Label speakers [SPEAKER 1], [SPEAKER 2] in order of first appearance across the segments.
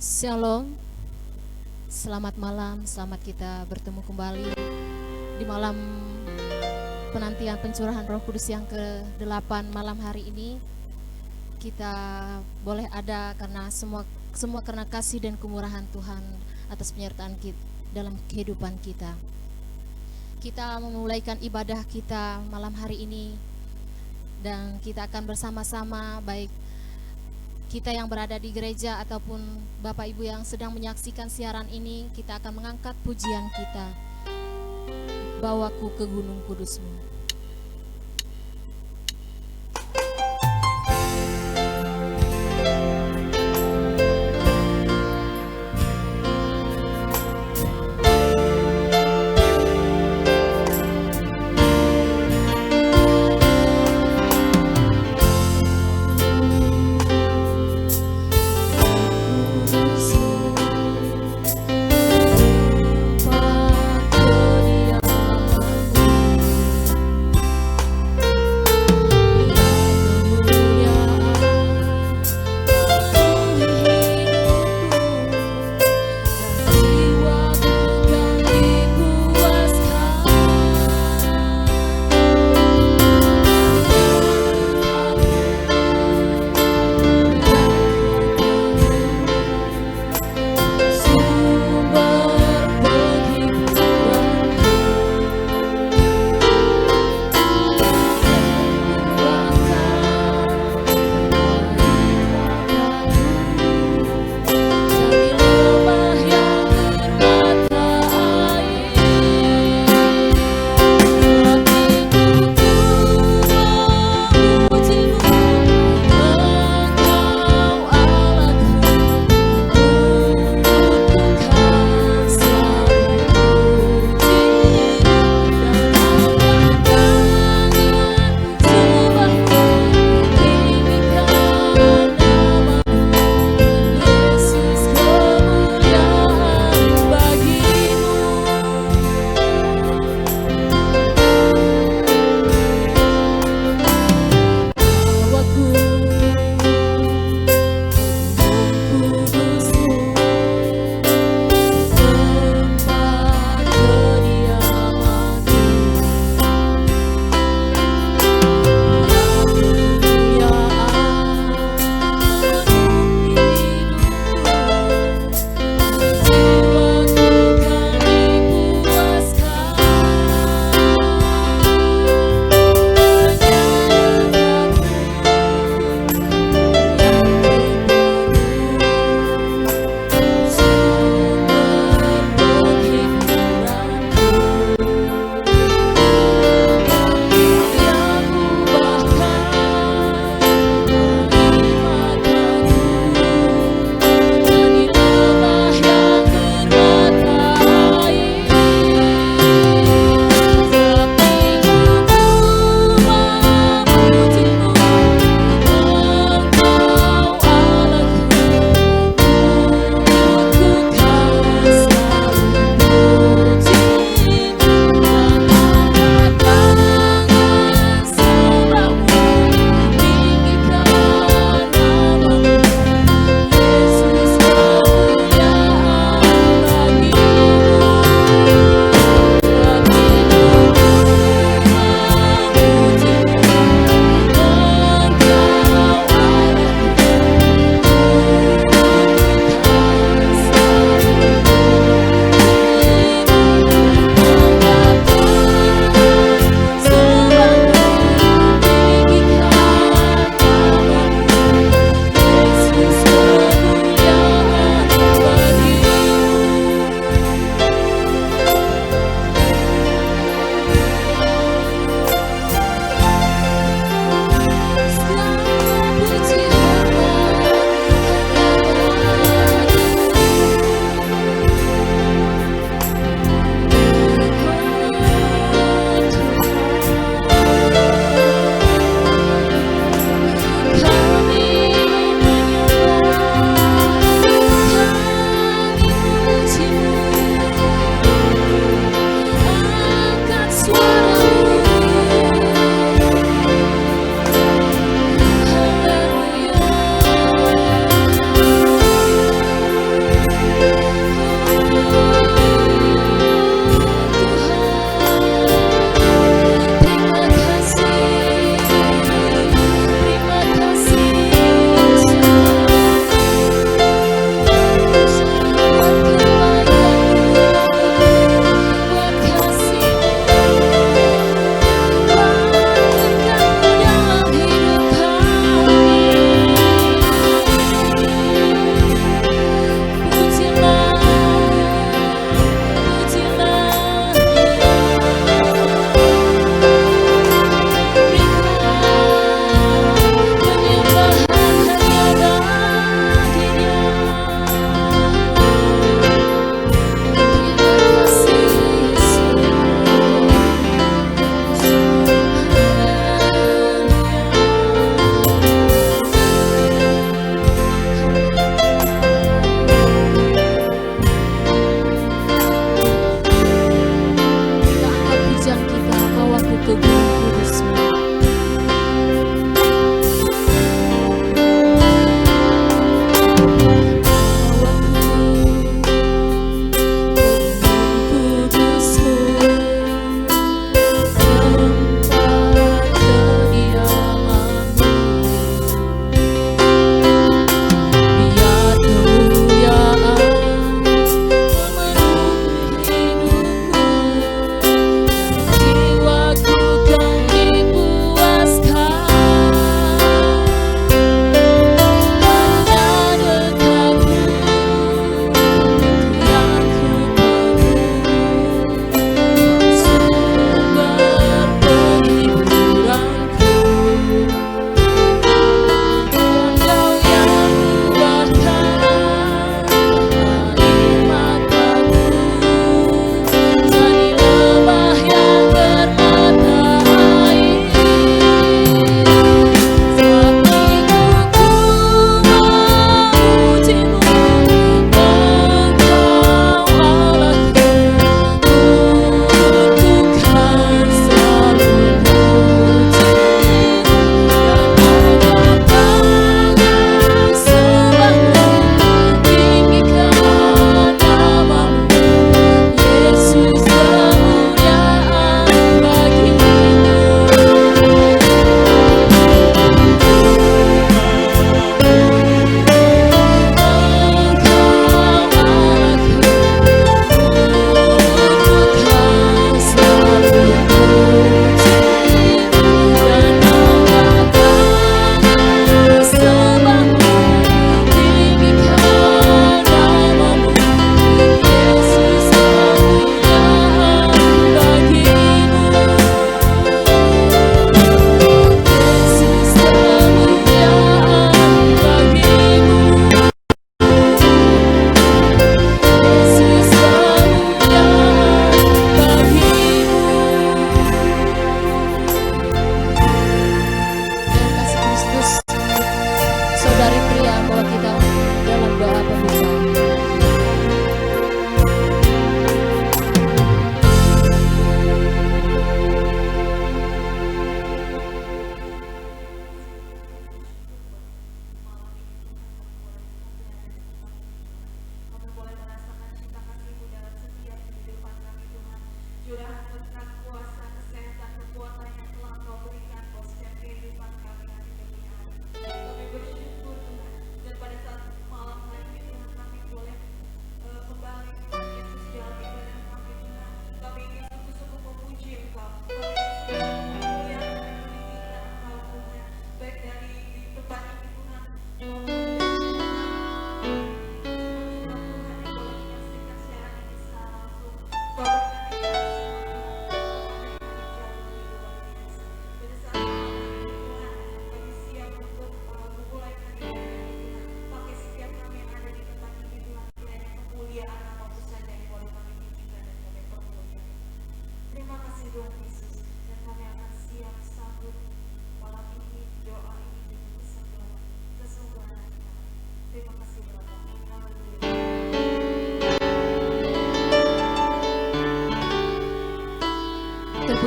[SPEAKER 1] Shalom, selamat malam, selamat kita bertemu kembali di malam penantian pencurahan Roh Kudus yang ke-8 malam hari ini. Kita boleh ada karena semua karena kasih dan kemurahan Tuhan atas penyertaan kita dalam kehidupan kita. Kita memulaikan ibadah kita malam hari ini dan kita akan bersama-sama, baik kita yang berada di gereja ataupun Bapak Ibu yang sedang menyaksikan siaran ini, kita akan mengangkat pujian kita, Bawaku ke Gunung Kudus-Mu.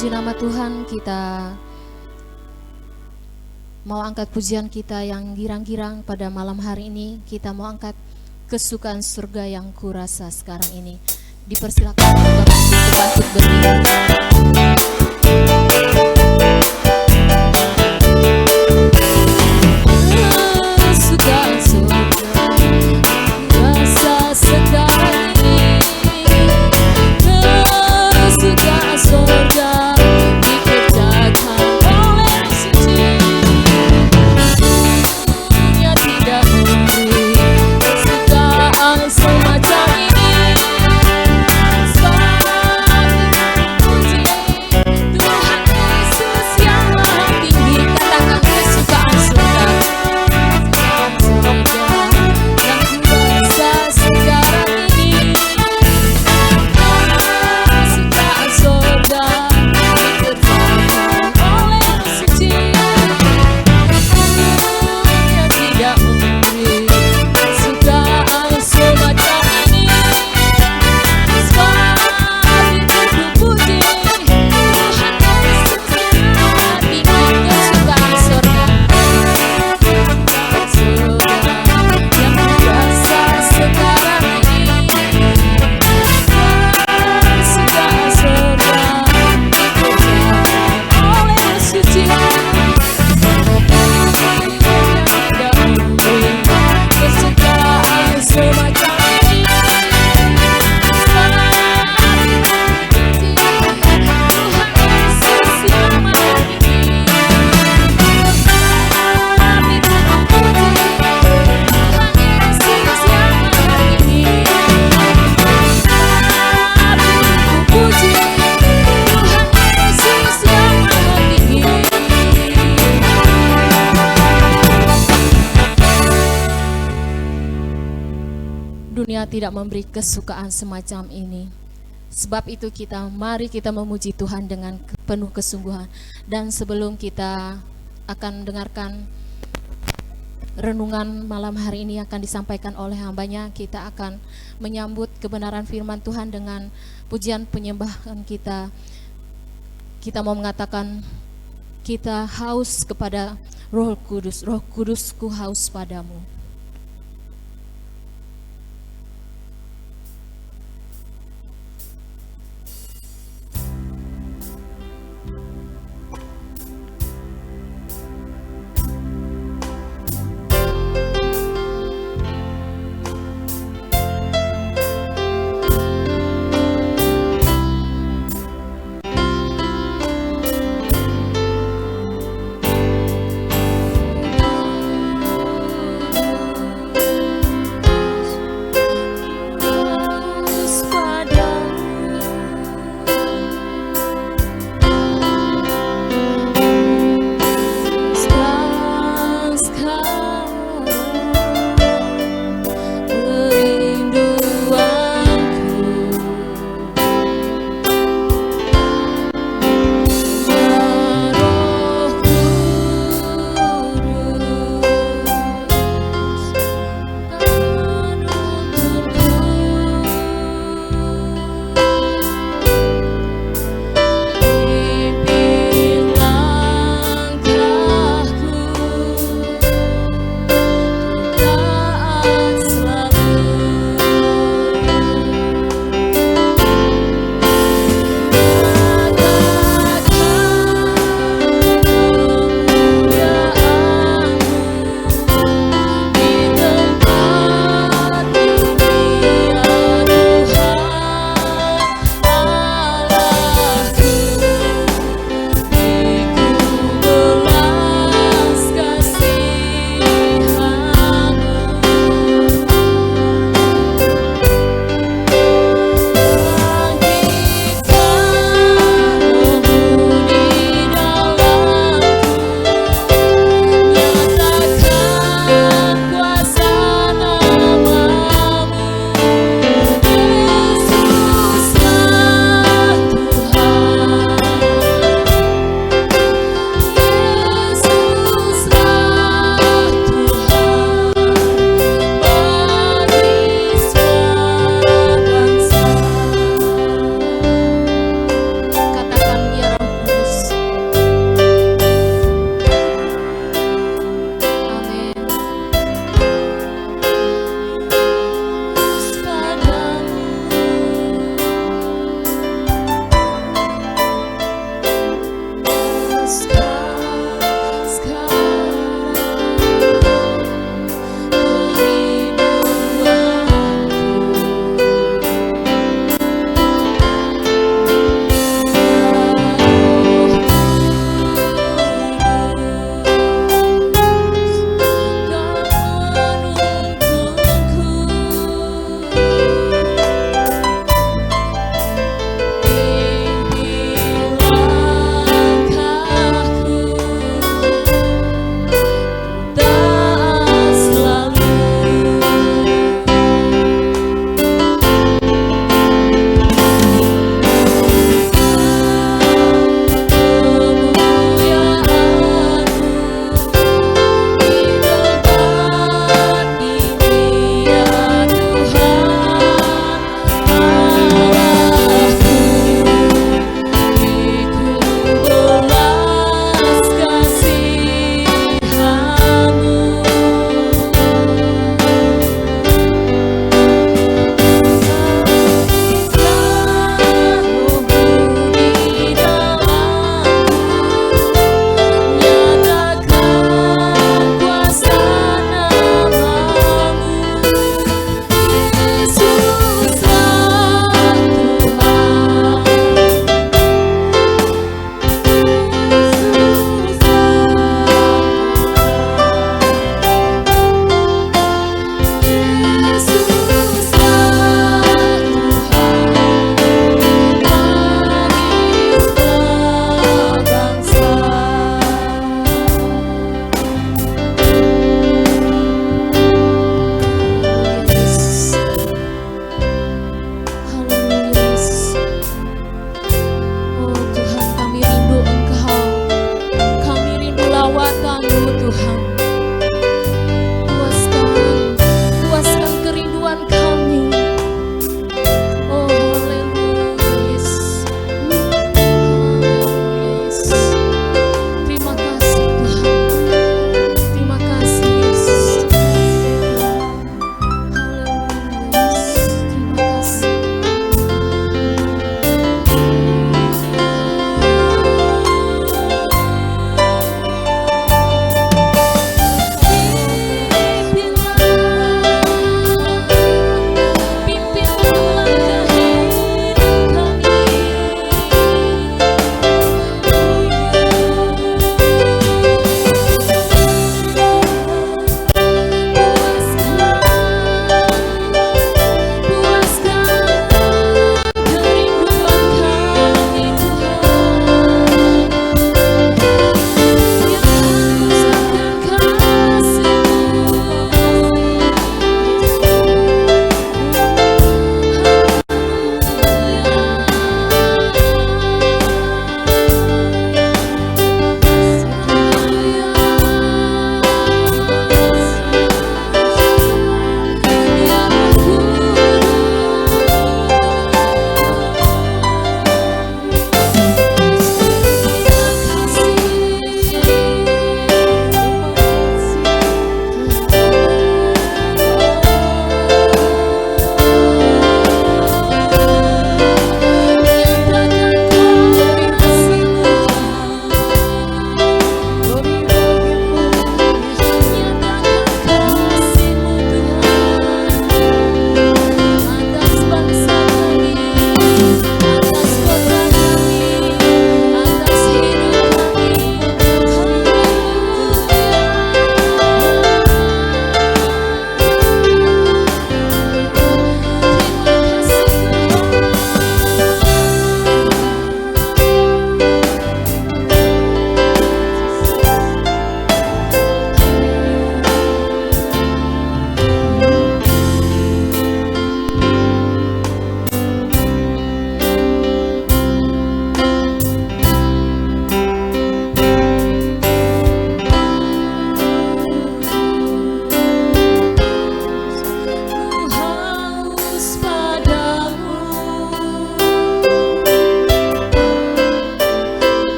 [SPEAKER 1] Puji nama Tuhan, kita mau angkat pujian kita yang girang-girang pada malam hari ini. Kita mau angkat kesukaan surga yang kurasa sekarang ini. Dipersilakan Bapak untuk bangkit berdiri. Kesukaan surga kurasa sekarang ini. Kesukaan surga dikerjakan oleh suci. Dunia tidak memberi kesukaan semacam ini. Sebab puji Tuhan Yesus yang maha tinggi. Katakan kesukaan surga. Kesukaan surga yang kuasa sekarang ini. Kesukaan surga dikerjakan oleh suci. Dunia tidak memberi kesukaan semacam ini. Sebab itu puji Tuhan Yesus yang maha tinggi. Kesukaan surga. Kesukaan surga yang kuasa sekarang ini. Kesukaan surga dikerjakan oleh suci. Tidak memberi kesukaan semacam ini. Sebab itu Tuhan Yesus yang maha tinggi. Sebab itu puji Tuhan Yesus yang maha tinggi. Sebab itu puji Tuhan Yesus yang maha tinggi. Dunia tidak memberi kesukaan semacam ini. Sebab itu mari kita memuji Tuhan dengan penuh kesungguhan. Dan sebelum kita akan dengarkan renungan malam hari ini akan disampaikan oleh hambanya, kita akan menyambut kebenaran firman Tuhan dengan pujian penyembahan kita. Kita mau mengatakan kita haus kepada Roh Kudus. Roh Kudus, ku haus padamu.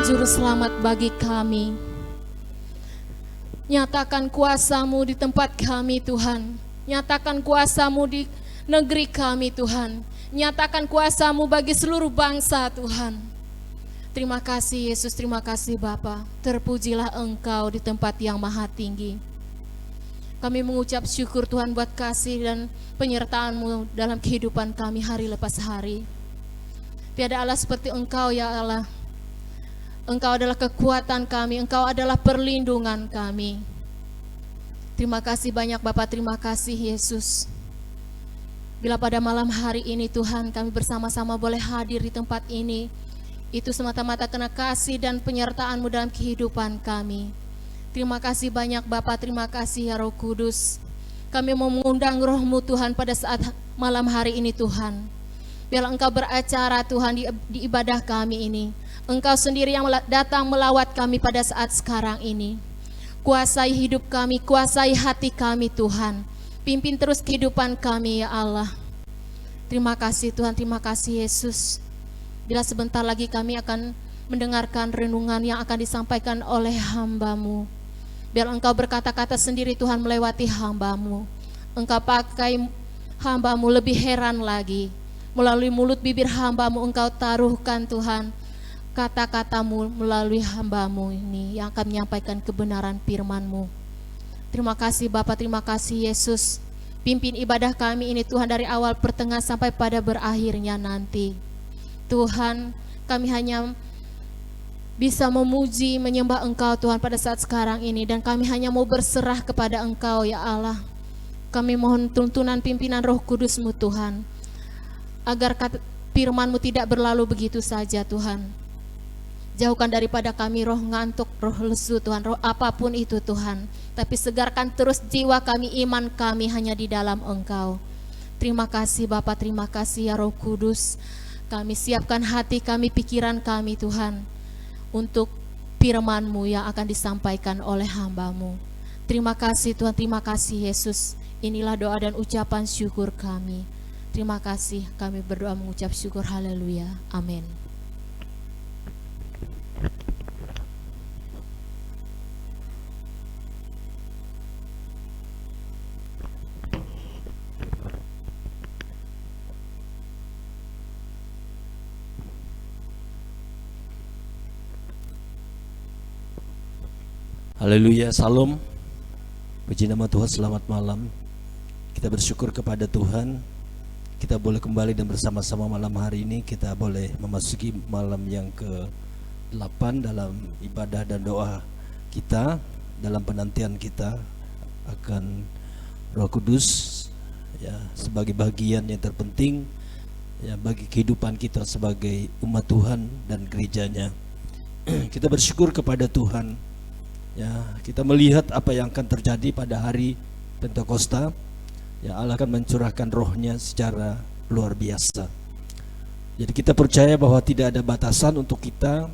[SPEAKER 1] Juru Selamat bagi kami. Nyatakan kuasa-Mu di tempat kami Tuhan. Nyatakan kuasa-Mu di negeri kami Tuhan. Nyatakan kuasa-Mu bagi seluruh bangsa Tuhan. Terima kasih Yesus, terima kasih Bapa. Terpujilah Engkau di tempat yang maha tinggi. Kami mengucap syukur Tuhan buat kasih dan penyertaan-Mu dalam kehidupan kami hari lepas hari. Tiada Allah seperti Engkau ya Allah. Engkau adalah kekuatan kami, Engkau adalah perlindungan kami. Terima kasih banyak Bapa, terima kasih Yesus. Bila pada malam hari ini Tuhan kami bersama-sama boleh hadir di tempat ini, itu semata-mata karena kasih dan penyertaan-Mu dalam kehidupan kami. Terima kasih banyak Bapa, terima kasih ya Roh Kudus. Kami mau mengundang Roh-Mu Tuhan pada saat malam hari ini Tuhan. Biarlah Engkau beracara Tuhan di ibadah kami ini. Engkau sendiri yang datang melawat kami pada saat sekarang ini. Kuasai hidup kami, kuasai hati kami Tuhan. Pimpin terus kehidupan kami ya Allah. Terima kasih Tuhan, terima kasih Yesus. Bila sebentar lagi kami akan mendengarkan renungan yang akan disampaikan oleh hamba-Mu. Biar Engkau berkata-kata sendiri Tuhan melewati hamba-Mu. Engkau pakai hamba-Mu lebih heran lagi. Melalui mulut bibir hamba-Mu Engkau taruhkan Tuhan kata-kata-Mu melalui hamba-Mu ini yang akan menyampaikan kebenaran firman-Mu. Terima kasih Bapa, terima kasih Yesus. Pimpin ibadah kami ini Tuhan dari awal pertengahan sampai pada berakhirnya nanti. Tuhan, kami hanya bisa memuji, menyembah Engkau Tuhan pada saat sekarang ini. Dan kami hanya mau berserah kepada Engkau ya Allah. Kami mohon tuntunan pimpinan Roh Kudus-Mu Tuhan. Agar firman-Mu tidak berlalu begitu saja Tuhan. Jauhkan daripada kami roh ngantuk, roh lesu Tuhan, roh apapun itu Tuhan. Tapi segarkan terus jiwa kami, iman kami hanya di dalam Engkau. Terima kasih Bapa, terima kasih ya Roh Kudus. Kami siapkan hati kami, pikiran kami Tuhan. Untuk firman-Mu yang akan disampaikan oleh hamba-Mu. Terima kasih Tuhan, terima kasih Yesus. Inilah doa dan ucapan syukur kami. Terima kasih, kami berdoa mengucap syukur, haleluya, amin.
[SPEAKER 2] Haleluya, salam. Puji nama Tuhan, selamat malam. Kita bersyukur kepada Tuhan. Kita boleh kembali dan bersama-sama malam hari ini. Kita boleh memasuki malam yang ke-8 dalam ibadah dan doa kita, dalam penantian kita akan Roh Kudus ya, sebagai bagian yang terpenting ya bagi kehidupan kita sebagai umat Tuhan dan gerejanya. Kita bersyukur kepada Tuhan. Ya, kita melihat apa yang akan terjadi pada hari Pentakosta. Ya, Allah akan mencurahkan rohnya secara luar biasa. Jadi kita percaya bahwa tidak ada batasan untuk kita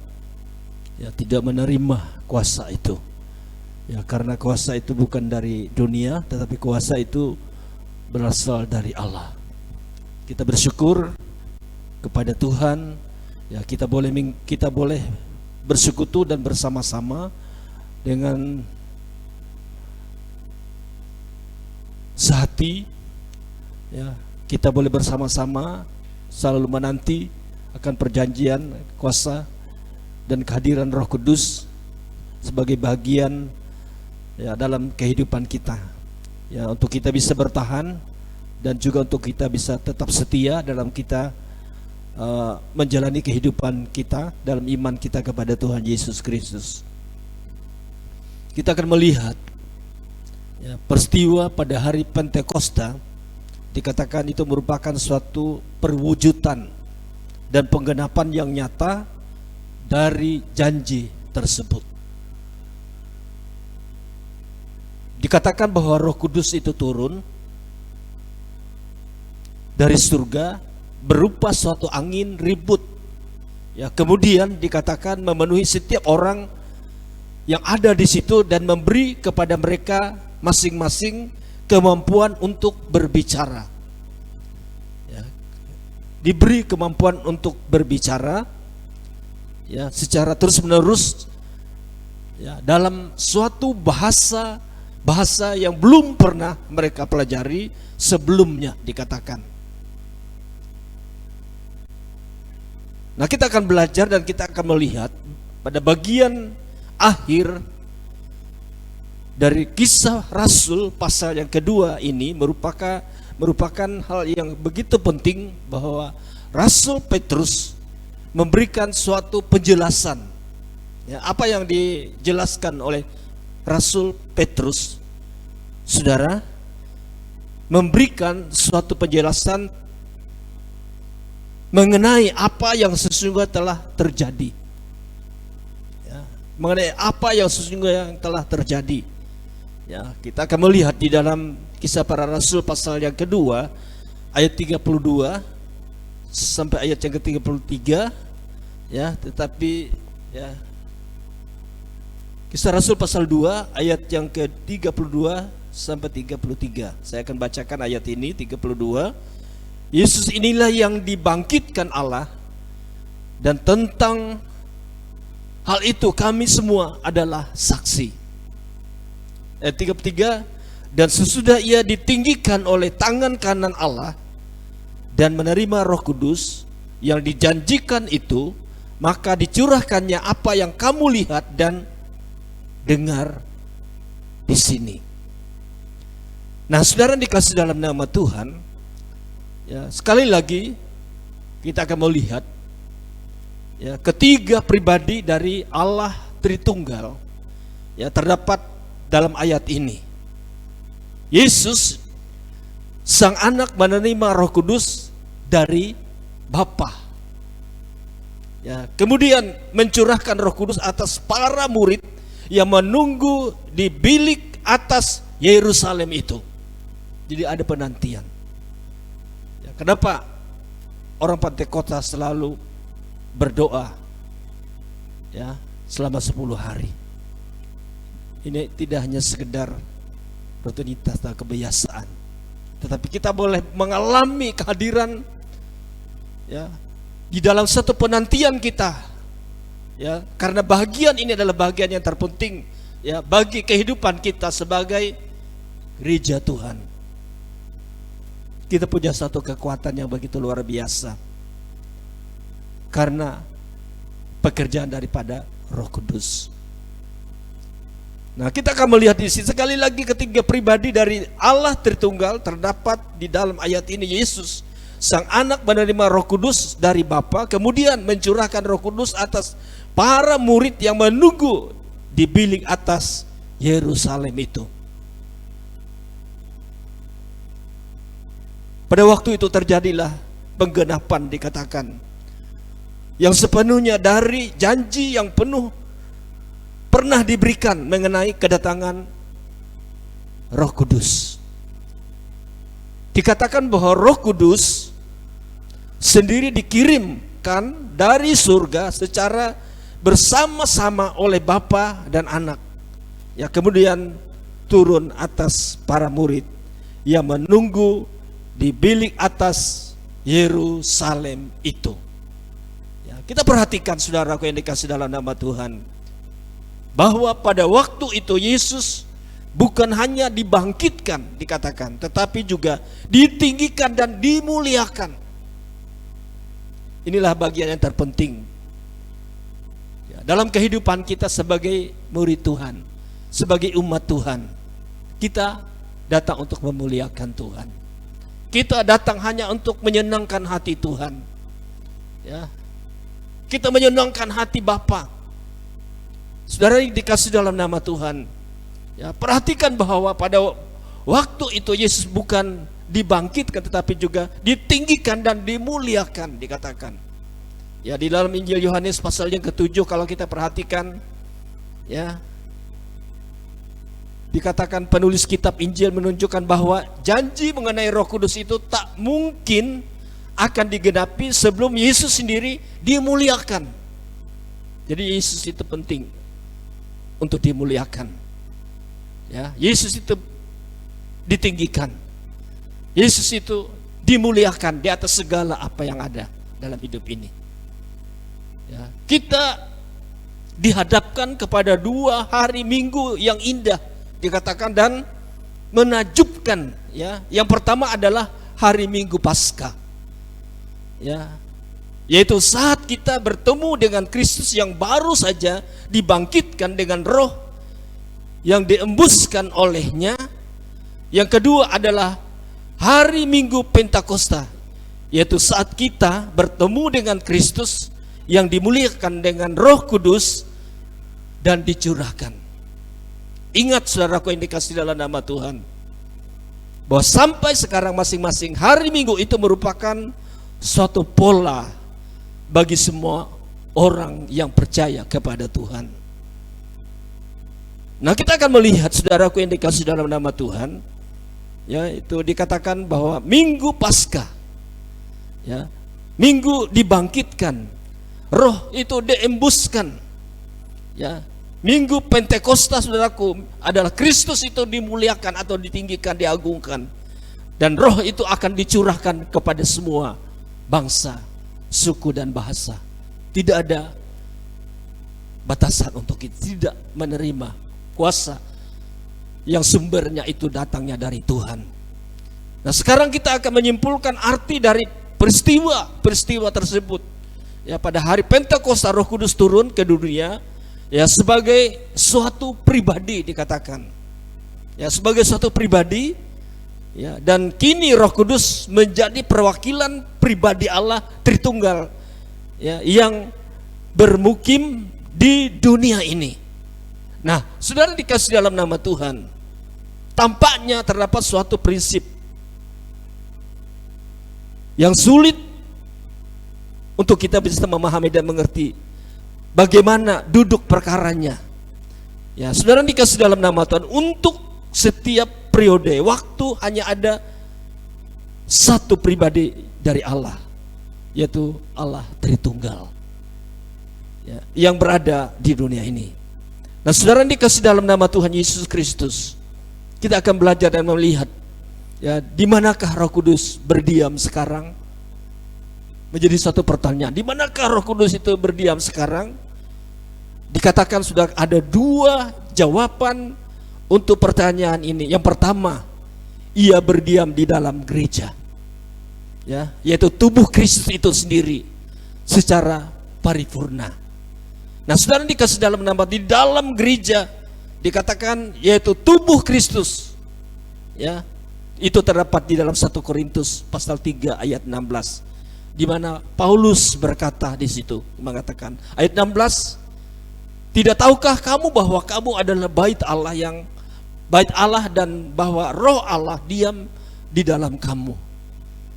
[SPEAKER 2] ya tidak menerima kuasa itu. Ya, karena kuasa itu bukan dari dunia, tetapi kuasa itu berasal dari Allah. Kita bersyukur kepada Tuhan. Ya, kita boleh bersekutu dan bersama-sama dengan sehati ya, kita boleh bersama-sama selalu menanti akan perjanjian kuasa dan kehadiran Roh Kudus sebagai bagian ya dalam kehidupan kita ya, untuk kita bisa bertahan dan juga untuk kita bisa tetap setia dalam kita menjalani kehidupan kita dalam iman kita kepada Tuhan Yesus Kristus. Kita akan melihat ya, peristiwa pada hari Pentakosta. Dikatakan itu merupakan suatu perwujudan dan penggenapan yang nyata dari janji tersebut. Dikatakan bahwa Roh Kudus itu turun dari surga berupa suatu angin ribut. Ya, kemudian dikatakan memenuhi setiap orang yang ada di situ dan memberi kepada mereka masing-masing kemampuan untuk berbicara. Ya, diberi kemampuan untuk berbicara ya secara terus-menerus ya dalam suatu bahasa yang belum pernah mereka pelajari sebelumnya dikatakan. Nah, kita akan belajar dan kita akan melihat pada bagian akhir dari Kisah Rasul pasal yang kedua ini merupakan hal yang begitu penting bahwa Rasul Petrus memberikan suatu penjelasan. Ya, apa yang dijelaskan oleh Rasul Petrus, saudara, memberikan suatu penjelasan mengenai apa yang sesungguhnya telah terjadi. Ya, mengenai apa yang sesungguhnya telah terjadi. Ya, kita akan melihat di dalam Kisah Para Rasul pasal yang kedua ayat 32 sampai ayat yang ke-33 ya, tetapi ya Kisah Rasul pasal 2 ayat yang ke-32 sampai 33. Saya akan bacakan ayat ini 32. Yesus inilah yang dibangkitkan Allah, dan tentang hal itu kami semua adalah saksi. Ayat 33, dan sesudah ia ditinggikan oleh tangan kanan Allah dan menerima Roh Kudus yang dijanjikan itu, maka dicurahkannya apa yang kamu lihat dan dengar di sini. Nah, saudara dikasih dalam nama Tuhan, ya, sekali lagi kita akan melihat ya, ketiga pribadi dari Allah Tritunggal ya terdapat dalam ayat ini. Yesus sang anak menerima Roh Kudus dari Bapa. Ya, kemudian mencurahkan Roh Kudus atas para murid yang menunggu di bilik atas Yerusalem itu. Jadi ada penantian. Ya, kenapa orang Pantekota selalu berdoa ya selama 10 hari? Ini tidak hanya sekedar rutinitas atau kebiasaan, tetapi kita boleh mengalami kehadiran ya di dalam satu penantian kita. Ya, karena bahagian ini adalah bahagian yang terpenting ya bagi kehidupan kita sebagai gereja Tuhan. Kita punya satu kekuatan yang begitu luar biasa karena pekerjaan daripada Roh Kudus. Nah, kita akan melihat di sini sekali lagi ketiga pribadi dari Allah Tritunggal terdapat di dalam ayat ini. Yesus sang anak menerima Roh Kudus dari Bapa, kemudian mencurahkan Roh Kudus atas para murid yang menunggu di bilik atas Yerusalem itu. Pada waktu itu terjadilah penggenapan dikatakan yang sepenuhnya dari janji yang penuh pernah diberikan mengenai kedatangan Roh Kudus. Dikatakan bahwa Roh Kudus sendiri dikirimkan dari surga secara bersama-sama oleh Bapa dan Anak. Ya, kemudian turun atas para murid yang menunggu di bilik atas Yerusalem itu. Ya, kita perhatikan saudaraku yang dikasih dalam nama Tuhan, bahwa pada waktu itu Yesus bukan hanya dibangkitkan dikatakan, tetapi juga ditinggikan dan dimuliakan. Inilah bagian yang terpenting ya, dalam kehidupan kita sebagai murid Tuhan, sebagai umat Tuhan. Kita datang untuk memuliakan Tuhan. Kita datang hanya untuk menyenangkan hati Tuhan. Ya, kita menyenangkan hati Bapa. Saudara yang dikasih dalam nama Tuhan, ya, perhatikan bahwa pada waktu itu Yesus bukan dibangkitkan tetapi juga ditinggikan dan dimuliakan dikatakan. Ya, di dalam Injil Yohanes pasal yang ke-7 kalau kita perhatikan ya, dikatakan penulis kitab Injil menunjukkan bahwa janji mengenai Roh Kudus itu tak mungkin akan digenapi sebelum Yesus sendiri dimuliakan. Jadi Yesus itu penting untuk dimuliakan. Ya, Yesus itu ditinggikan. Yesus itu dimuliakan di atas segala apa yang ada dalam hidup ini. Ya, kita dihadapkan kepada 2 hari Minggu yang indah, dikatakan, dan menakjubkan, ya. Yang pertama adalah hari Minggu Paskah, ya, yaitu saat kita bertemu dengan Kristus yang baru saja dibangkitkan dengan roh yang diembuskan olehnya. Yang kedua adalah hari Minggu Pentakosta, yaitu saat kita bertemu dengan Kristus yang dimuliakan dengan Roh Kudus dan dicurahkan. Ingat saudaraku yang dikasihi dalam nama Tuhan, bahwa sampai sekarang masing-masing hari Minggu itu merupakan suatu pola bagi semua orang yang percaya kepada Tuhan. Nah, kita akan melihat saudaraku yang dikasihi dalam nama Tuhan, ya, itu dikatakan bahwa Minggu Paskah, ya, Minggu dibangkitkan, roh itu diembuskan, ya. Minggu Pentakosta saudaraku adalah Kristus itu dimuliakan atau ditinggikan, diagungkan, dan roh itu akan dicurahkan kepada semua bangsa, suku dan bahasa. Tidak ada batasan untuk kita tidak menerima kuasa yang sumbernya itu datangnya dari Tuhan. Nah, sekarang kita akan menyimpulkan arti dari peristiwa tersebut. Ya, pada hari Pentakosta Roh Kudus turun ke dunia, ya, sebagai suatu pribadi dikatakan. Ya, sebagai suatu pribadi, ya, dan kini Roh Kudus menjadi perwakilan pribadi Allah Tritunggal, ya, yang bermukim di dunia ini. Nah, saudara dikasih dalam nama Tuhan, tampaknya terdapat suatu prinsip yang sulit untuk kita bisa memahami dan mengerti bagaimana duduk perkaranya. Ya, saudara dikasih dalam nama Tuhan, untuk setiap periode waktu hanya ada satu pribadi dari Allah, yaitu Allah Tritunggal, ya, yang berada di dunia ini. Nah, saudara dikasih dalam nama Tuhan Yesus Kristus, kita akan belajar dan melihat, ya, di manakah Roh Kudus berdiam sekarang. Menjadi satu pertanyaan, di manakah Roh Kudus itu berdiam sekarang? Dikatakan sudah ada 2 jawaban untuk pertanyaan ini. Yang pertama, ia berdiam di dalam gereja, ya, yaitu tubuh Kristus itu sendiri secara paripurna. Nah, saudara dikasih dalam nama, di dalam gereja dikatakan yaitu tubuh Kristus, ya, itu terdapat di dalam 1 Korintus pasal 3 ayat 16, di mana Paulus berkata di situ, mengatakan ayat 16, tidak tahukah kamu bahwa kamu adalah bait Allah dan bahwa roh Allah diam di dalam kamu.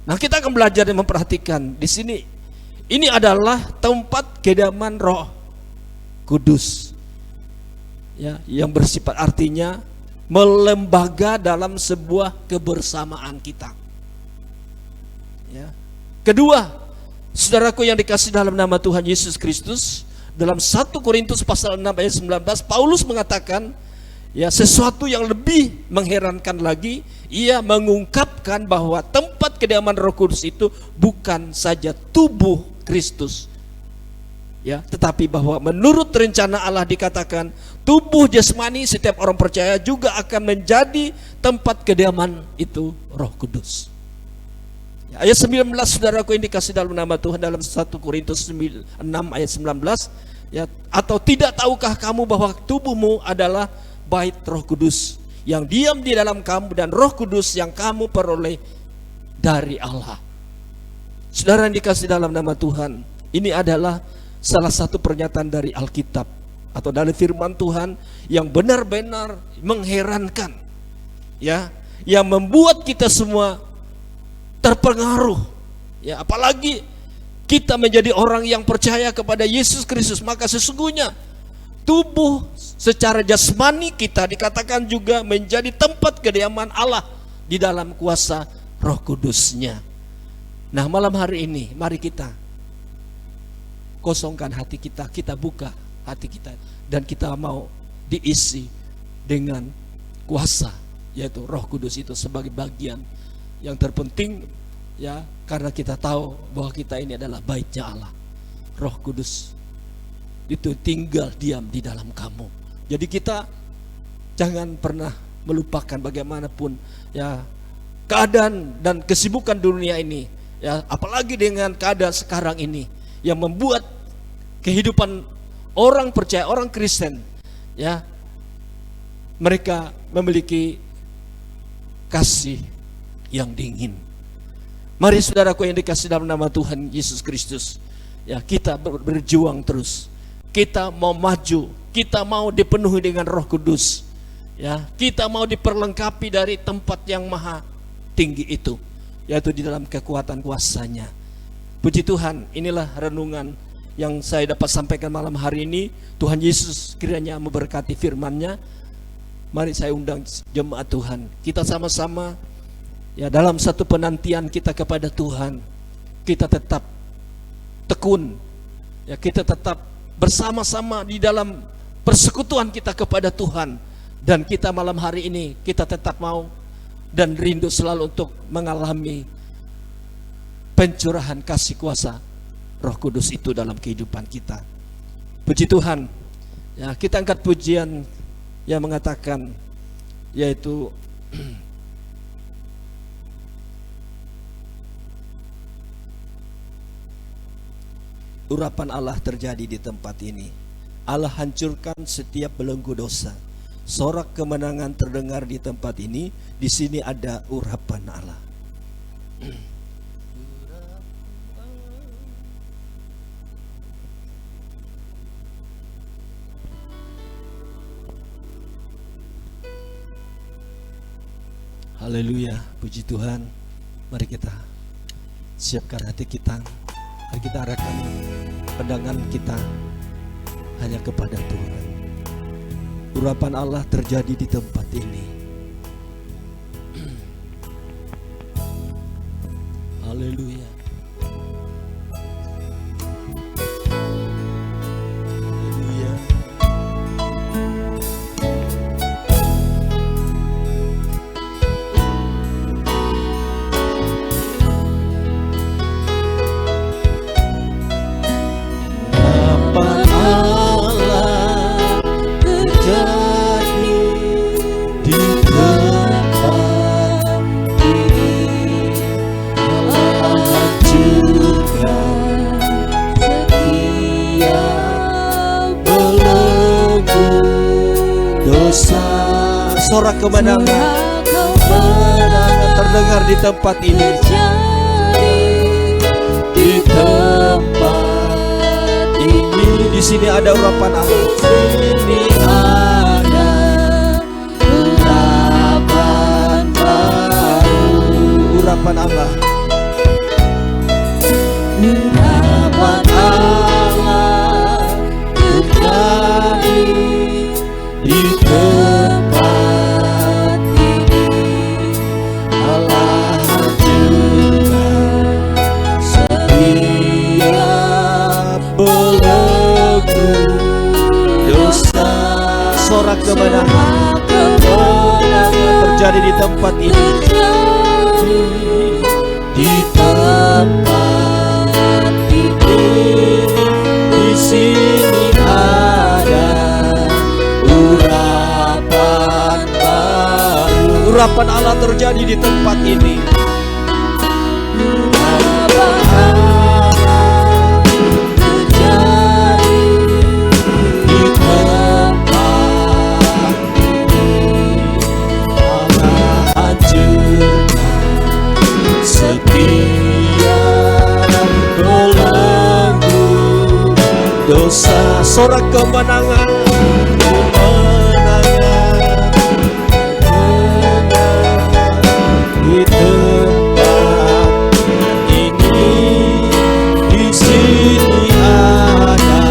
[SPEAKER 2] Nah, kita akan belajar dan memperhatikan di sini, ini adalah tempat kediaman Roh Kudus, ya, yang bersifat artinya melembaga dalam sebuah kebersamaan kita, ya. Kedua, saudaraku yang dikasih dalam nama Tuhan Yesus Kristus, dalam 1 Korintus pasal 6 ayat 19, Paulus mengatakan, ya, sesuatu yang lebih mengherankan lagi, ia mengungkapkan bahwa tempat kediaman Roh Kudus itu bukan saja tubuh Kristus, ya, tetapi bahwa menurut rencana Allah dikatakan tubuh jasmani setiap orang percaya juga akan menjadi tempat kediaman itu Roh Kudus. Ayat 19, saudaraku yang dikasih dalam nama Tuhan, dalam 1 Korintus 6 ayat 19, ya, atau tidak tahukah kamu bahwa tubuhmu adalah bait Roh Kudus yang diam di dalam kamu, dan Roh Kudus yang kamu peroleh dari Allah. Saudara yang dikasih dalam nama Tuhan, ini adalah salah satu pernyataan dari Alkitab atau dari firman Tuhan yang benar-benar mengherankan, ya, yang membuat kita semua terpengaruh, ya, apalagi kita menjadi orang yang percaya kepada Yesus Kristus, maka sesungguhnya tubuh secara jasmani kita dikatakan juga menjadi tempat kediaman Allah di dalam kuasa Roh Kudus-Nya. Nah, malam hari ini mari kita kosongkan hati kita, kita buka hati kita, dan kita mau diisi dengan kuasa, yaitu Roh Kudus itu sebagai bagian yang terpenting, ya, karena kita tahu bahwa kita ini adalah baitnya Allah. Roh Kudus itu tinggal diam di dalam kamu. Jadi kita jangan pernah melupakan bagaimanapun ya keadaan dan kesibukan dunia ini, ya apalagi dengan keadaan sekarang ini yang membuat kehidupan orang percaya, orang Kristen, ya mereka memiliki kasih yang dingin. Mari saudaraku yang dikasih dalam nama Tuhan Yesus Kristus, ya kita berjuang terus. Kita mau maju, kita mau dipenuhi dengan Roh Kudus, ya kita mau diperlengkapi dari tempat yang maha tinggi itu, yaitu di dalam kekuatan kuasanya. Puji Tuhan, inilah renungan yang saya dapat sampaikan malam hari ini. Tuhan Yesus kiranya memberkati firman-Nya. Mari saya undang jemaat Tuhan, kita sama-sama ya dalam satu penantian kita kepada Tuhan, kita tetap tekun, ya kita tetap bersama-sama di dalam persekutuan kita kepada Tuhan. Dan kita malam hari ini kita tetap mau dan rindu selalu untuk mengalami pencurahan kasih kuasa Roh Kudus itu dalam kehidupan kita. Puji Tuhan, ya kita angkat pujian yang mengatakan, yaitu urapan Allah terjadi di tempat ini. Allah hancurkan setiap belenggu dosa. Sorak kemenangan terdengar di tempat ini. Di sini ada urapan Allah. Haleluya, puji Tuhan. Mari kita siapkan hati kita. Mari kita arahkan pandangan kita hanya kepada Tuhan. Urapan Allah terjadi di tempat ini. Haleluya. Haleluya. Sorak kemenangan terdengar di tempat ini. Di tempat ini, di sini ada urapan Allah. Di sini ada urapan baru. Urapan Allah. Urapan Allah terjadi di tempat sorak kemenangan terjadi di tempat ini. Di tempat ini, di sini ada urapan baru. Urapan Allah terjadi di tempat ini. Urapan Allah terjadi di tempat ini. Allah hancurkan setiap belenggu dosa. Sorak kemenangan, di tempat ini, di sini ada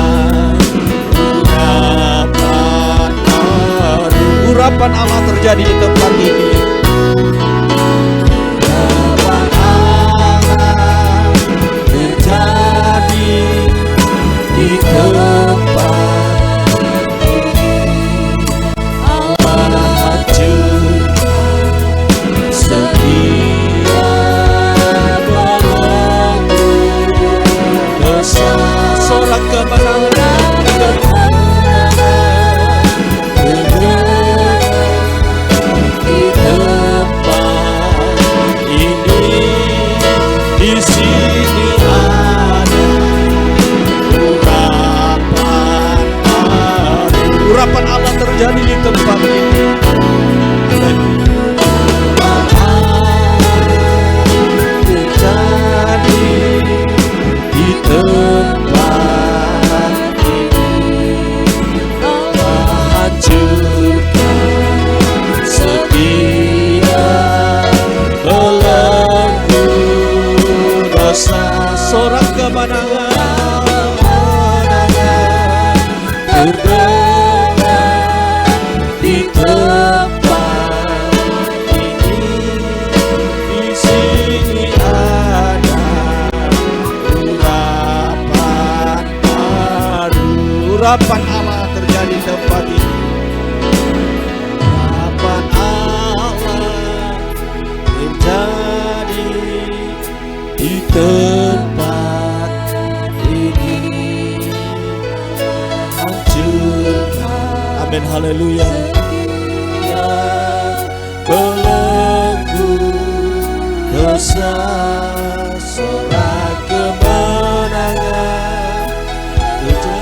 [SPEAKER 2] urapan baru. Urapan Allah terjadi di tempat ini. Urapan Allah terjadi di tempat ini. sini ada urapan Allah terjadi di tempat ini. Terjadi di tempat ini. Allah hancurkan setiap belenggu dosa. Sorak kemenangan di tempat ini. Di sini ada urapan baru. Urapan Allah terjadi di tempat ini. Urapan Allah terjadi di tempat ini. Hancurkan, amin, haleluya, belenggu dosa. Sorak kemenangan terjadi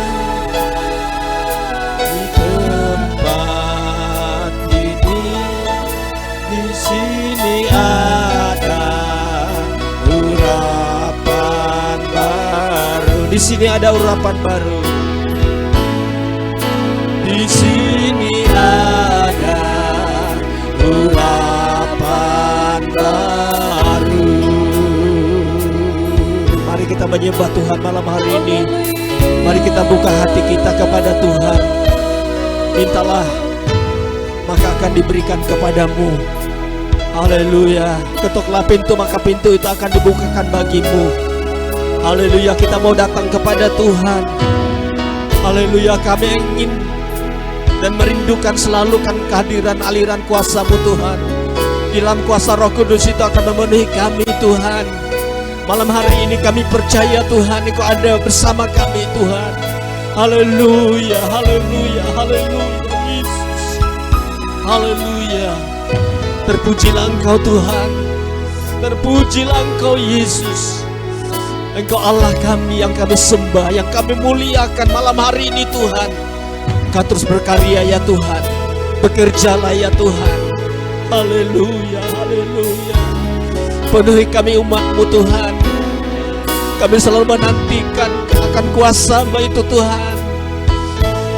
[SPEAKER 2] di tempat ini. Di sini ada urapan baru. Di sini ada urapan baru. Di sini ada urapan baru. Mari kita menyembah Tuhan malam hari ini. Mari kita buka hati kita kepada Tuhan. Mintalah, maka akan diberikan kepadamu. Haleluya. Ketuklah pintu, maka pintu itu akan dibukakan bagimu. Haleluya. Kita mau datang kepada Tuhan. Haleluya. Kami ingin dan merindukan selalu kan kehadiran aliran kuasa-Mu Tuhan. Di dalam kuasa Roh Kudus itu akan memenuhi kami Tuhan. Malam hari ini kami percaya Tuhan Engkau ada bersama kami Tuhan. Haleluya, haleluya, haleluya Yesus. Haleluya. Terpujilah Engkau Tuhan. Terpujilah Engkau Yesus. Engkau Allah kami yang kami sembah, yang kami muliakan malam hari ini Tuhan. Kau terus berkarya ya Tuhan. Bekerjalah ya Tuhan. Haleluya, haleluya. Penuhi kami umat-Mu Tuhan. Kami selalu menantikan akan kuasa-Mu itu Tuhan.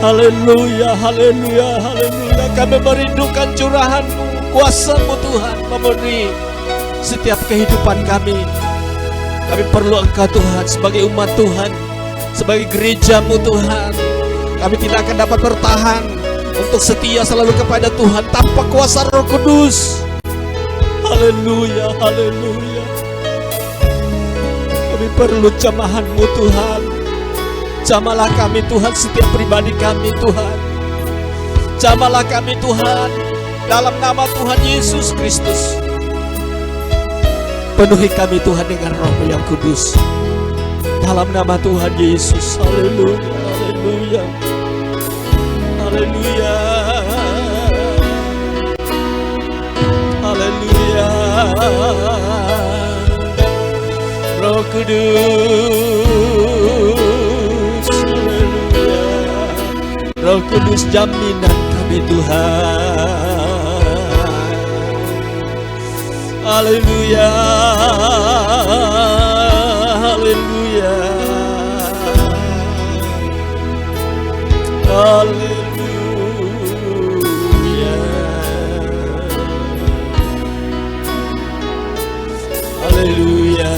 [SPEAKER 2] Haleluya, haleluya, haleluya. Kami merindukan curahan-Mu, kuasa-Mu Tuhan memenuhi setiap kehidupan kami. Kami perlu Engkau Tuhan sebagai umat Tuhan, sebagai gereja-Mu Tuhan. Kami tidak akan dapat bertahan untuk setia selalu kepada Tuhan tanpa kuasa Roh Kudus. Haleluya, haleluya. Kami perlu jamahan-Mu Tuhan. Jamalah kami Tuhan, setiap pribadi kami Tuhan. Jamalah kami Tuhan, dalam nama Tuhan Yesus Kristus. Penuhi kami Tuhan dengan Roh-Mu yang kudus. Dalam nama Tuhan Yesus. Haleluya, haleluya. Haleluya. Haleluya. Roh Kudus. Haleluya. Roh Kudus jaminan kami Tuhan. Haleluya. Haleluya. Haleluya. Haleluya.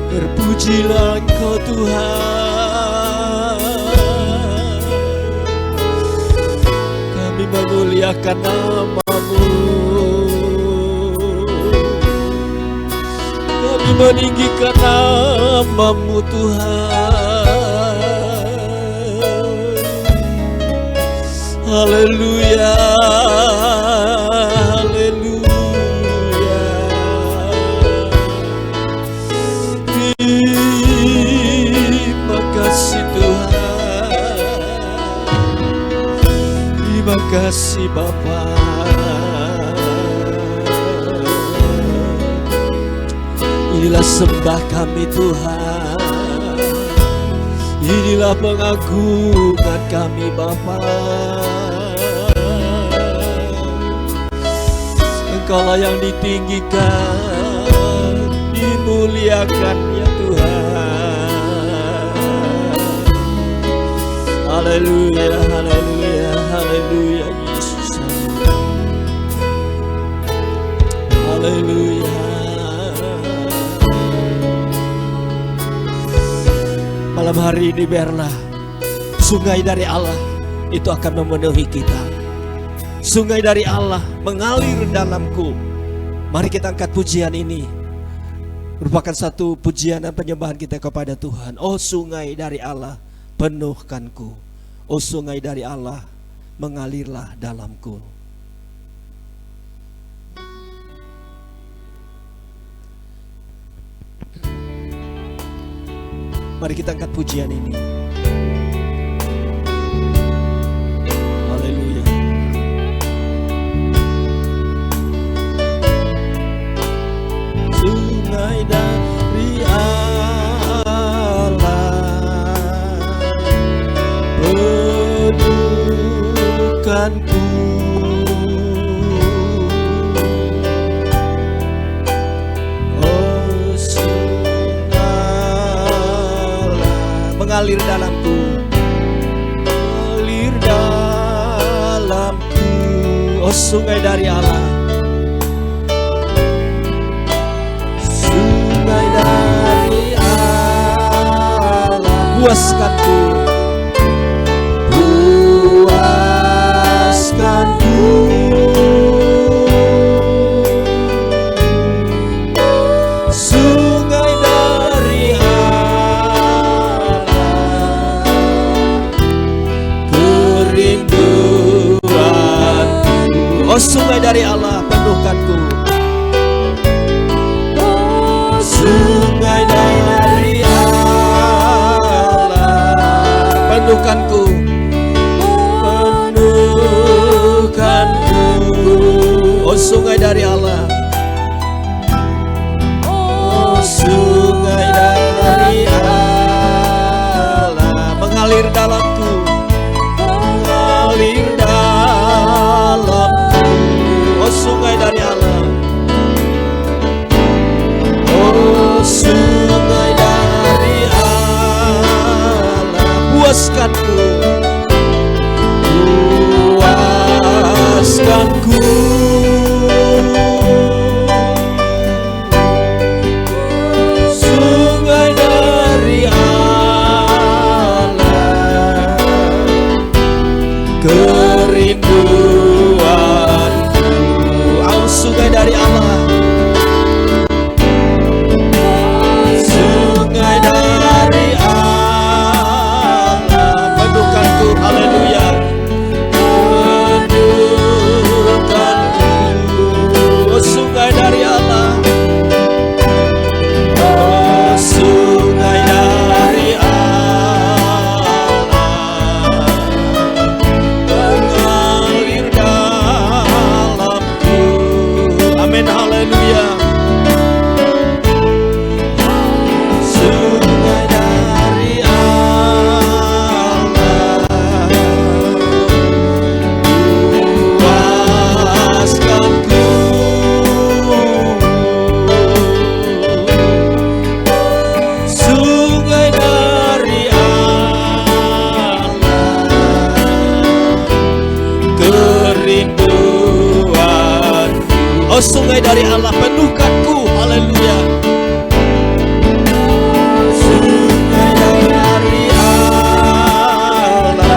[SPEAKER 2] Terpujilah Engkau Tuhan. Kami memuliakan nama-Mu. Kami meninggikan nama-Mu Tuhan. Haleluya, haleluya. Terima kasih Tuhan, terima kasih Bapa. Inilah sembah kami Tuhan, inilah pengagungan kami Bapa. Engkaulah yang ditinggikan, dimuliakan ya Tuhan. Haleluya, haleluya, haleluya Yesus. Haleluya. Malam hari ini biarlah sungai dari Allah itu akan memenuhi kita. Sungai dari Allah mengalir dalamku. Mari kita angkat pujian ini. Merupakan satu pujian dan penyembahan kita kepada Tuhan. Oh sungai dari Allah, penuhkanku. Oh sungai dari Allah, mengalirlah dalamku. Mari kita angkat pujian ini. Haleluya. Sungai dari Allah, penuhkanku. Mengalir dalamku, mengalir dalamku. Oh sungai dari Allah, sungai dari Allah, puaskanku, puaskanku. Sungai dari oh sungai dari Allah, penuhkanku. Oh sungai dari Allah, penuhkanku, penuhkanku. Oh sungai dari Allah, oh sungai dari Allah, mengalir dalamku, mengalir dalam. Oh sungai dari Allah, oh sungai dari Allah, puaskanku, puaskanku. Sungai dari Allah, kerinduan. Sungai dari Allah, sungai dari Allah, penuhkanku. Haleluya, penuhkanku. Oh sungai dari Allah, oh sungai dari Allah, mengalir dalamku. Amin, haleluya. Sungai dari Allah, puaskanku. Sungai dari Allah, kerinduan. Oh sungai dari Allah, penuhkanku. Haleluya. Sungai dari Allah,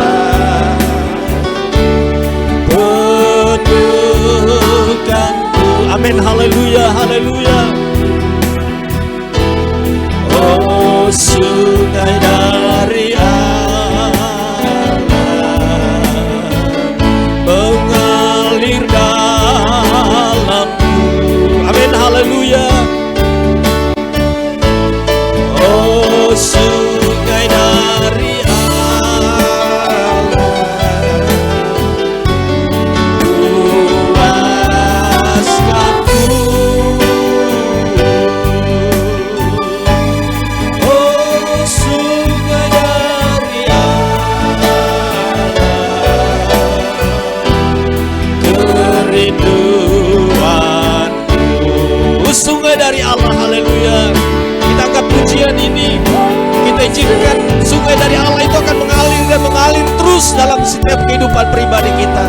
[SPEAKER 2] penuhkanku. Amin, haleluya, haleluya. Oh sungai dari Allah, Yesus dalam setiap kehidupan pribadi kita.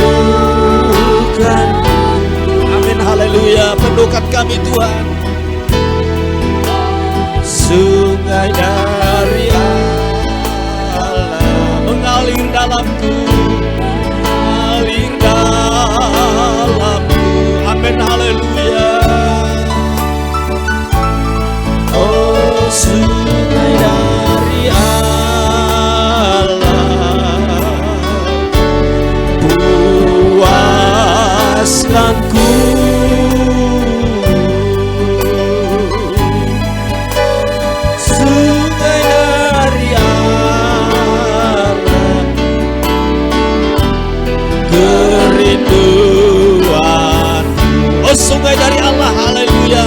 [SPEAKER 2] Penuhkan, amin, haleluya, penuhkan kami Tuhan. Sungai dari Allah mengalir dalamku, mengalir dalamku, amin, haleluya. Oh, sungai dari Allah puaskanku. Sungai dari Allah, kerinduan. Oh, sungai dari Allah, haleluya.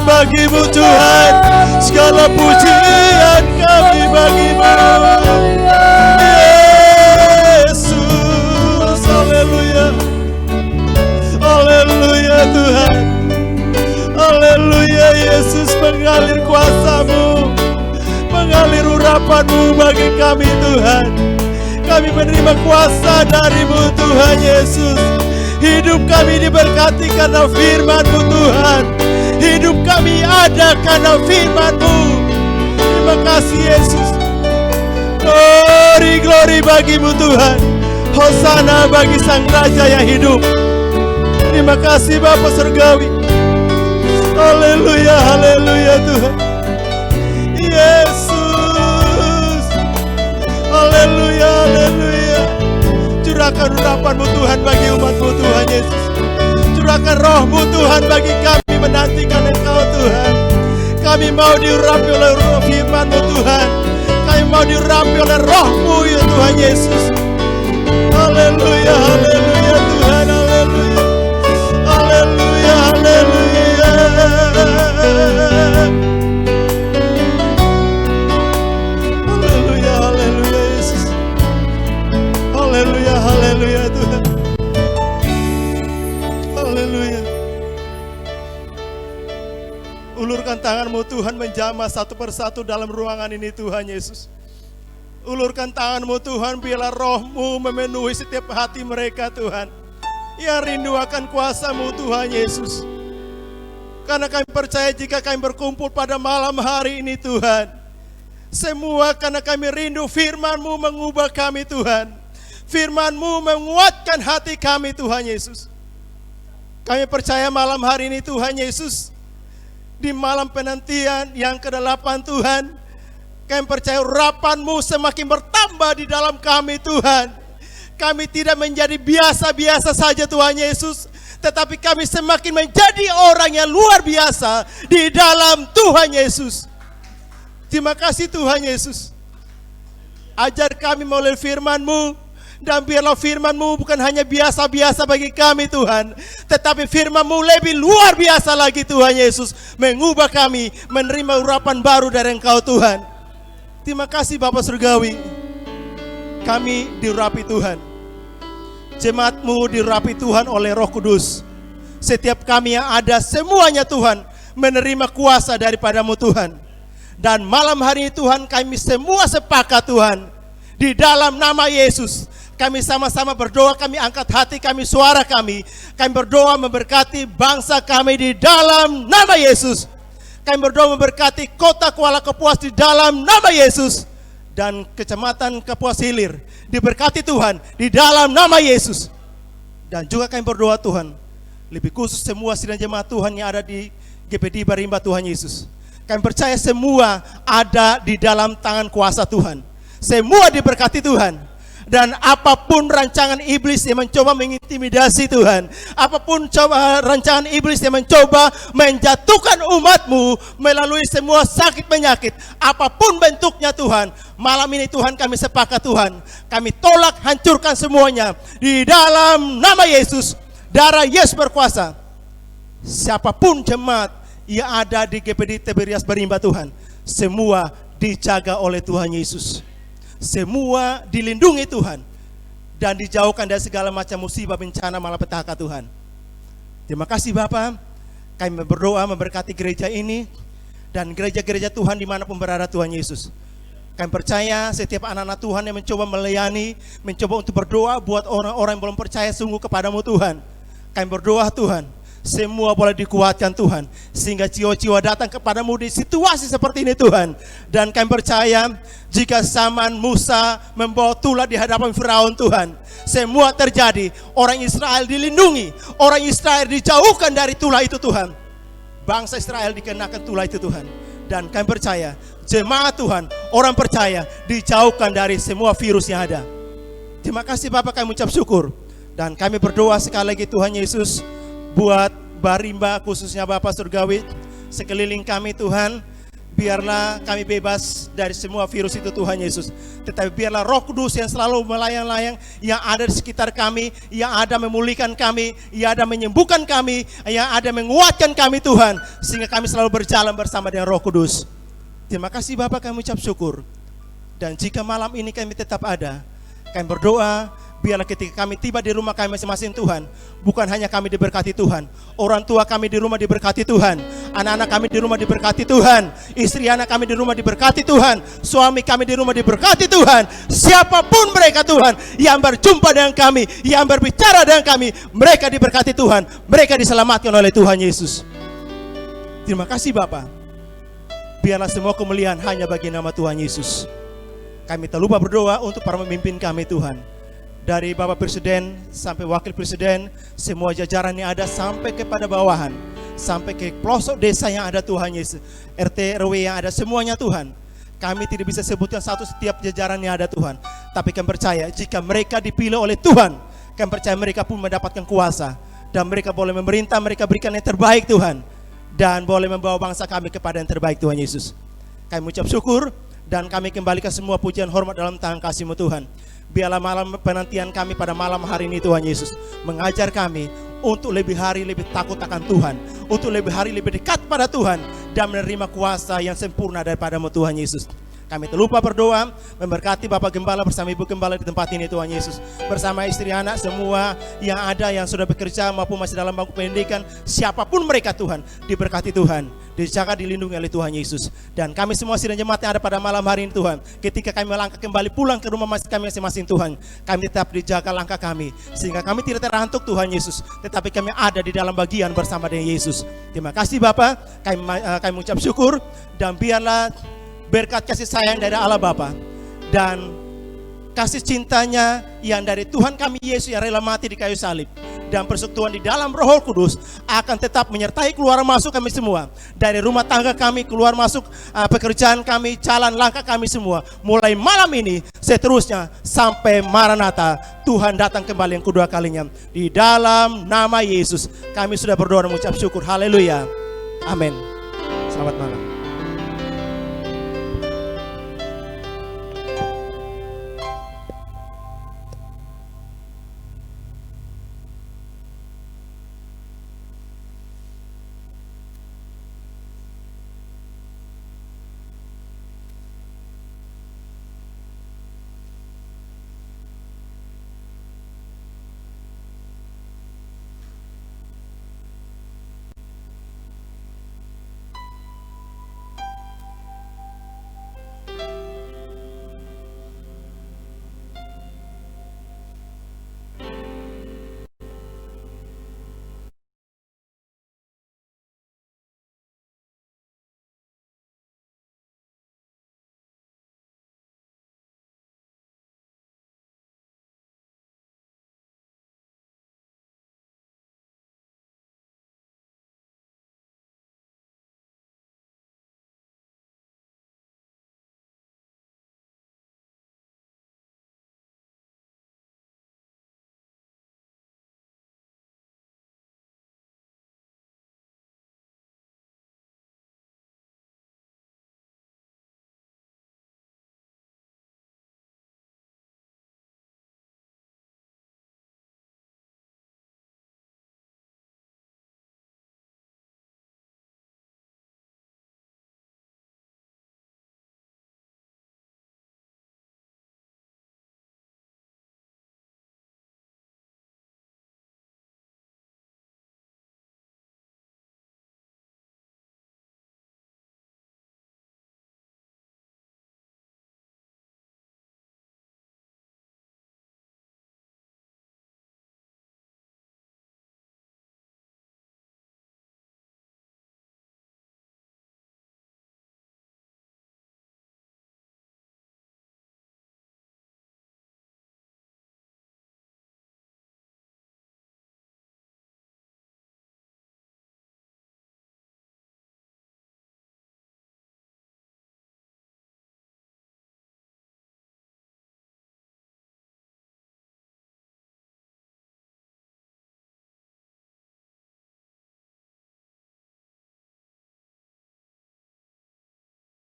[SPEAKER 2] Bagimu Tuhan, segala pujian kami bagimu Yesus. Haleluya, haleluya Tuhan, haleluya Yesus. Mengalir kuasa-Mu, mengalir urapan-Mu bagi kami Tuhan. Kami menerima kuasa dari-Mu Tuhan Yesus. Hidup kami diberkati karena firman-Mu Tuhan. Hidup kami ada karena firman-Mu. Terima kasih Yesus. Glory, glory bagimu Tuhan. Hosana bagi Sang Raja yang hidup. Terima kasih Bapa Surgawi. Haleluya, haleluya Tuhan Yesus. Haleluya, haleluya. Curahkan urapan-Mu Tuhan bagi umat-Mu Tuhan Yesus. Curahkan roh-Mu Tuhan bagi kami menantikan Engkau Tuhan. Kami mau diurapi oleh firman-Mu Tuhan. Kami mau diurapi oleh roh-Mu ya Tuhan Yesus. Haleluya, haleluya Tuhan, haleluya. Haleluya, haleluya. Haleluya, haleluya Yesus. Haleluya, haleluya Tuhan. Haleluya.
[SPEAKER 3] Ulurkan tangan-Mu Tuhan menjamah satu persatu dalam ruangan ini Tuhan Yesus. Ulurkan tangan-Mu Tuhan, biarlah Roh-Mu memenuhi setiap hati mereka Tuhan, yang rindu akan kuasa-Mu Tuhan Yesus. Karena kami percaya jika kami berkumpul pada malam hari ini Tuhan, semua karena kami rindu firman-Mu mengubah kami Tuhan. Firman-Mu menguatkan hati kami Tuhan Yesus. Kami percaya malam hari ini Tuhan Yesus, di malam penantian yang ke-8 Tuhan, kami percaya urapan-Mu semakin bertambah di dalam kami Tuhan. Kami tidak menjadi biasa-biasa saja Tuhan Yesus, tetapi kami semakin menjadi orang yang luar biasa di dalam Tuhan Yesus. Terima kasih Tuhan Yesus. Ajar kami melalui firman-Mu, dan biarlah firman-Mu bukan hanya biasa-biasa bagi kami Tuhan, tetapi firman-Mu lebih luar biasa lagi Tuhan Yesus, mengubah kami menerima urapan baru dari Engkau Tuhan. Terima kasih Bapa Surgawi. Kami diurapi Tuhan. Jemaat-Mu diurapi Tuhan oleh Roh Kudus. Setiap kami yang ada semuanya Tuhan menerima kuasa daripada-Mu Tuhan. Dan malam hari ini Tuhan, kami semua sepakat Tuhan, di dalam nama Yesus kami sama-sama berdoa, kami angkat hati kami, suara kami berdoa memberkati bangsa kami di dalam nama Yesus. Kami berdoa memberkati kota Kuala Kapuas di dalam nama Yesus, dan kecamatan Kapuas Hilir diberkati Tuhan di dalam nama Yesus. Dan juga kami berdoa Tuhan, lebih khusus semua sidang jemaat Tuhan yang ada di GPD Barimba Tuhan Yesus. Kami percaya semua ada di dalam tangan kuasa Tuhan. Semua diberkati Tuhan. Dan apapun rancangan iblis yang mencoba mengintimidasi Tuhan, apapun rancangan iblis yang mencoba menjatuhkan umat-Mu melalui semua sakit penyakit, apapun bentuknya Tuhan, malam ini Tuhan kami sepakat Tuhan, kami tolak, hancurkan semuanya di dalam nama Yesus. Darah Yesus berkuasa. Siapapun jemaat yang ada di GPD Tiberias Barimba Tuhan, semua dijaga oleh Tuhan Yesus. Semua dilindungi Tuhan, dan dijauhkan dari segala macam musibah, bencana, malapetaka Tuhan. Terima kasih Bapa. Kami berdoa memberkati gereja ini dan gereja-gereja Tuhan dimanapun berada Tuhan Yesus. Kami percaya setiap anak-anak Tuhan yang mencoba melayani, mencoba untuk berdoa buat orang-orang yang belum percaya sungguh kepadamu Tuhan. Kami berdoa Tuhan, semua boleh dikuatkan Tuhan, sehingga jiwa-jiwa datang kepadamu di situasi seperti ini Tuhan. Dan kami percaya jika zaman Musa membawa tulah di hadapan Firaun Tuhan, semua terjadi. Orang Israel dilindungi, orang Israel dijauhkan dari tulah itu Tuhan. Bangsa Israel dikenakan tulah itu Tuhan. Dan kami percaya jemaat Tuhan, orang percaya dijauhkan dari semua virus yang ada. Terima kasih Bapak, kami ucap syukur. Dan kami berdoa sekali lagi Tuhan Yesus, buat Barimba khususnya Bapak Surgawi, sekeliling kami Tuhan, biarlah kami bebas dari semua virus itu Tuhan Yesus. Tetapi biarlah Roh Kudus yang selalu melayang-layang, yang ada di sekitar kami, yang ada memulihkan kami, yang ada menyembuhkan kami, yang ada menguatkan kami Tuhan, sehingga kami selalu berjalan bersama dengan Roh Kudus. Terima kasih Bapak, kami ucap syukur. Dan jika malam ini kami tetap ada, kami berdoa, biarlah ketika kami tiba di rumah kami masing-masing Tuhan, bukan hanya kami diberkati Tuhan, orang tua kami di rumah diberkati Tuhan, anak-anak kami di rumah diberkati Tuhan, istri anak kami di rumah diberkati Tuhan, suami kami di rumah diberkati Tuhan. Siapapun mereka Tuhan yang berjumpa dengan kami, yang berbicara dengan kami, mereka diberkati Tuhan, mereka diselamatkan oleh Tuhan Yesus. Terima kasih Bapa. Biarlah semua kemuliaan hanya bagi nama Tuhan Yesus. Kami tak lupa berdoa untuk para pemimpin kami Tuhan, dari Bapak Presiden sampai Wakil Presiden, semua jajaran yang ada sampai kepada bawahan, sampai ke pelosok desa yang ada Tuhan Yesus, RT RW yang ada semuanya Tuhan. Kami tidak bisa sebutkan satu setiap jajaran yang ada Tuhan, tapi kami percaya jika mereka dipilih oleh Tuhan, kami percaya mereka pun mendapatkan kuasa, dan mereka boleh memerintah, mereka berikan yang terbaik Tuhan, dan boleh membawa bangsa kami kepada yang terbaik Tuhan Yesus. Kami ucap syukur, dan kami kembalikan semua pujian hormat dalam tangan kasih-Mu Tuhan. Biarlah malam penantian kami pada malam hari ini Tuhan Yesus mengajar kami untuk lebih hari lebih takut akan Tuhan, untuk lebih hari lebih dekat pada Tuhan, dan menerima kuasa yang sempurna daripada-Mu Tuhan Yesus. Kami terlupa berdoa memberkati Bapak Gembala bersama Ibu Gembala di tempat ini Tuhan Yesus, bersama istri anak semua yang ada, yang sudah bekerja maupun masih dalam bangku pendidikan, siapapun mereka Tuhan, diberkati Tuhan. dijaga, dilindungi oleh Tuhan Yesus. Dan kami semua sidang jemaat yang ada pada malam hari ini Tuhan, ketika kami melangkah kembali pulang ke rumah kami masing-masing Tuhan, kami tetap dijaga langkah kami, sehingga kami tidak terantuk Tuhan Yesus, tetapi kami ada di dalam bagian bersama dengan Yesus. Terima kasih Bapa, kami mengucap syukur, dan biarlah berkat kasih sayang dari Allah Bapa dan kasih cintanya yang dari Tuhan kami Yesus yang rela mati di kayu salib, dan persekutuan di dalam Roh Kudus akan tetap menyertai keluar masuk kami semua, dari rumah tangga kami, keluar masuk pekerjaan kami, jalan langkah kami semua, mulai malam ini seterusnya sampai Maranatha, Tuhan datang kembali yang kedua kalinya. Di dalam nama Yesus kami sudah berdoa dan mengucap syukur. Haleluya, amin. Selamat malam.